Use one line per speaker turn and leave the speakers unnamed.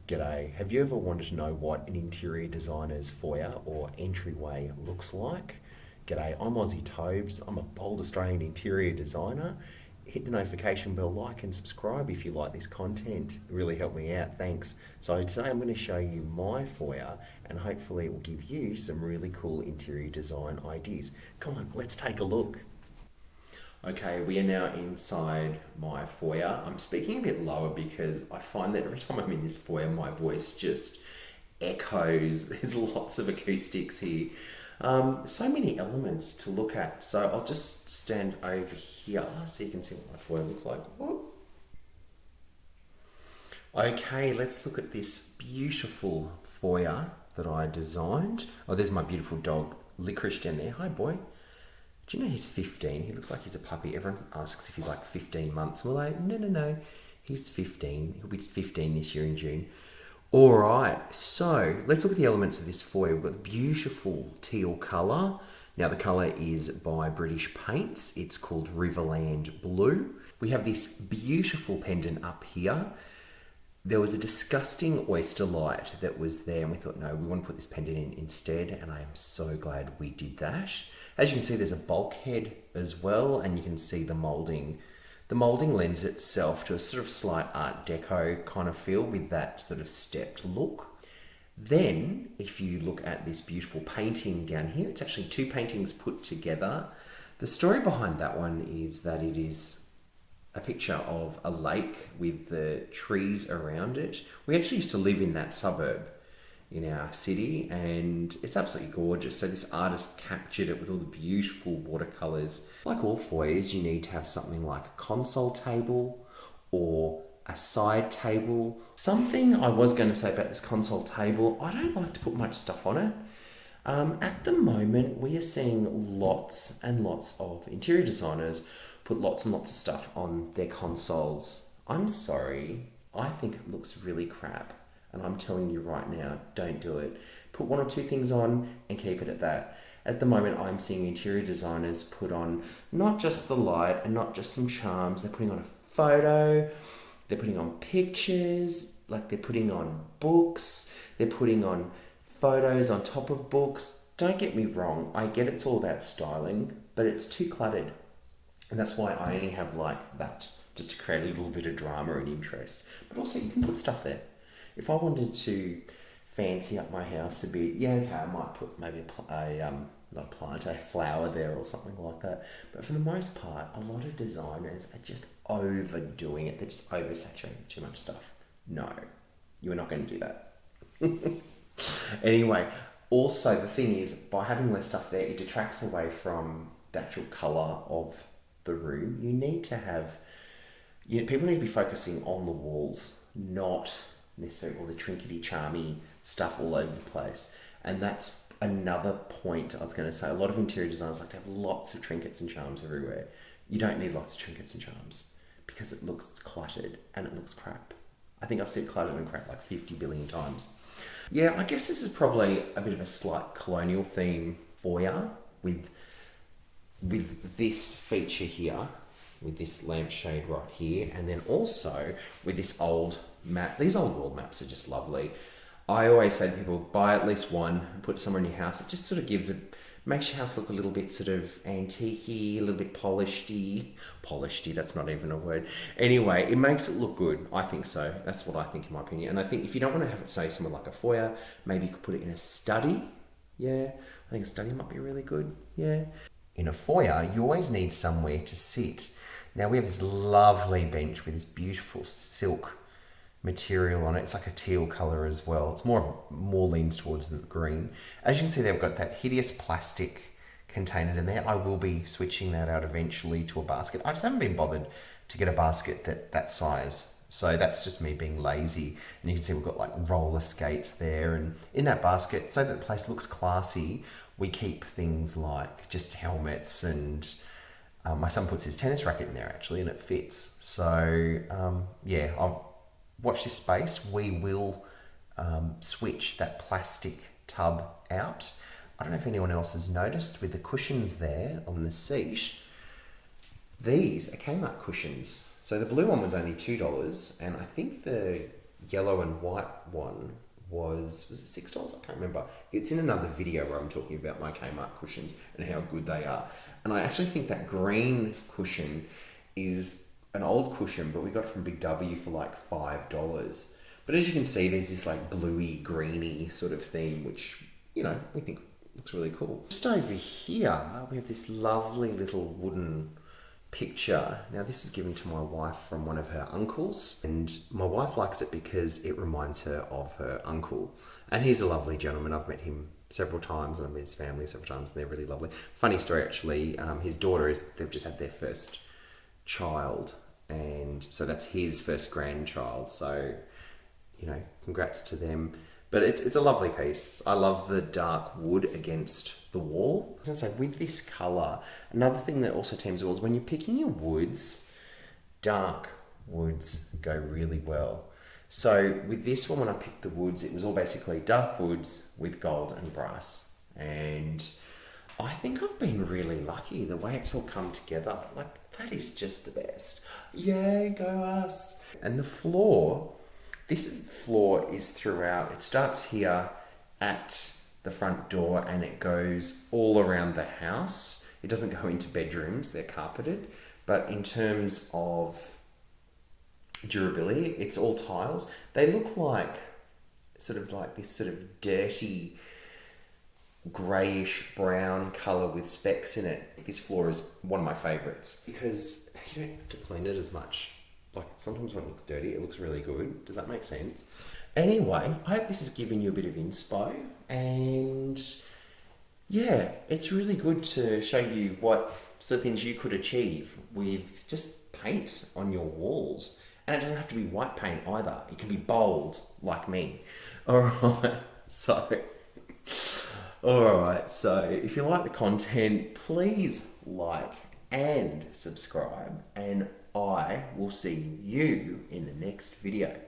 G'day. Have you ever wanted to know what an interior designer's foyer or entryway looks like? G'day, I'm Aussie Tobes. I'm a bold Australian interior designer. Hit the notification bell, like and subscribe if you like this content. It really helped me out, thanks. So today I'm going to show you my foyer and hopefully it will give you some really cool interior design ideas. Come on, let's take a look. Okay, we are now inside my foyer. I'm speaking a bit lower because I find that every time I'm in this foyer, my voice just echoes. There's lots of acoustics here. So many elements to look at. So I'll just stand over here so you can see what my foyer looks like. Whoop. Okay, let's look at this beautiful foyer that I designed. Oh, there's my beautiful dog, Licorice, down there. Hi, boy. Do you know he's 15? He looks like he's a puppy. Everyone asks if he's like 15 months. We're like, no. He's 15. He'll be 15 this year in June. All right, so let's look at the elements of this foyer. We've got the beautiful teal colour. Now the colour is by British Paints. It's called Riverland Blue. We have this beautiful pendant up here. There was a disgusting oyster light that was there and we thought, no, we want to put this pendant in instead, and I am so glad we did that. As you can see, there's a bulkhead as well, and you can see the moulding. The moulding lends itself to a sort of slight Art Deco kind of feel with that sort of stepped look. Then, if you look at this beautiful painting down here, it's actually two paintings put together. The story behind that one is that it is a picture of a lake with the trees around it. We actually used to live in that suburb in our city and it's absolutely gorgeous. So this artist captured it with all the beautiful watercolors. Like all foyers, you need to have something like a console table or a side table. Something I was going to say about this console table, I don't like to put much stuff on it. At the moment, we are seeing lots and lots of interior designers put lots and lots of stuff on their consoles. I'm sorry, I think it looks really crap. And I'm telling you right now, don't do it. Put one or two things on and keep it at that. At the moment, I'm seeing interior designers put on not just the light and not just some charms. They're putting on a photo, they're putting on pictures, like they're putting on books, they're putting on photos on top of books. Don't get me wrong, I get it's all about styling, but it's too cluttered. And that's why I only have like that, just to create a little bit of drama and interest. But also you can put stuff there. If I wanted to fancy up my house a bit, yeah, okay, I might put maybe not a plant, a flower there or something like that. But for the most part, a lot of designers are just overdoing it. They're just oversaturating too much stuff. No, you're not going to do that. Anyway, also the thing is, by having less stuff there, it detracts away from the actual colour of the room. You need to have, people need to be focusing on the walls, not necessarily all the trinkety charmy stuff all over the place. And that's another point I was going to say. A lot of interior designers like to have lots of trinkets and charms everywhere. You don't need lots of trinkets and charms because it looks cluttered and it looks crap. I think I've said cluttered and crap like 50 billion times. Yeah, I guess this is probably a bit of a slight colonial theme foyer with this feature here, with this lampshade right here, and then also with this old map. These old world maps are just lovely. I always say to people, buy at least one and put it somewhere in your house. It just sort of makes your house look a little bit sort of antique-y, a little bit polished-y. Polished-y, that's not even a word. Anyway, it makes it look good. I think so. That's what I think in my opinion. And I think if you don't want to have it, say, somewhere like a foyer, maybe you could put it in a study. Yeah, I think a study might be really good. Yeah. In a foyer, you always need somewhere to sit. Now we have this lovely bench with this beautiful silk material on it. It's like a teal colour as well. It's more leans towards the green. As you can see, they've got that hideous plastic container in there. I will be switching that out eventually to a basket. I just haven't been bothered to get a basket that size. So that's just me being lazy. And you can see we've got like roller skates there. And in that basket, so that the place looks classy, we keep things like just helmets and my son puts his tennis racket in there actually and it fits. So yeah, I've watched this space. We will switch that plastic tub out. I don't know if anyone else has noticed with the cushions there on the seat, these are Kmart cushions. So the blue one was only $2 and I think the yellow and white one was it $6? I can't remember. It's in another video where I'm talking about my Kmart cushions and how good they are. And I actually think that green cushion is an old cushion, but we got it from Big W for like $5. But as you can see, there's this like bluey, greeny sort of theme, which, you know, we think looks really cool. Just over here, we have this lovely little wooden picture. Now, this was given to my wife from one of her uncles, and my wife likes it because it reminds her of her uncle. And he's a lovely gentleman. I've met him several times, and I've met his family several times, and they're really lovely. Funny story, actually. His daughter they've just had their first child, and so that's his first grandchild. So, you know, congrats to them. But it's a lovely piece. I love the dark wood against the wall. I was going to say, with this colour, another thing that also teams well is when you're picking your woods, dark woods go really well. So with this one, when I picked the woods, it was all basically dark woods with gold and brass. And I think I've been really lucky the way it's all come together. Like, that is just the best. Yay, go us. And the floor... floor is throughout. It starts here at the front door and it goes all around the house. It doesn't go into bedrooms, they're carpeted. But in terms of durability, it's all tiles. They look like this sort of dirty greyish brown colour with specks in it. This floor is one of my favourites because you don't have to clean it as much. Like, sometimes when it looks dirty, it looks really good. Does that make sense? Anyway, I hope this has given you a bit of inspo. And yeah, it's really good to show you what sort of things you could achieve with just paint on your walls. And it doesn't have to be white paint either. It can be bold, like me. Alright, so if you like the content, please like and subscribe. And I will see you in the next video.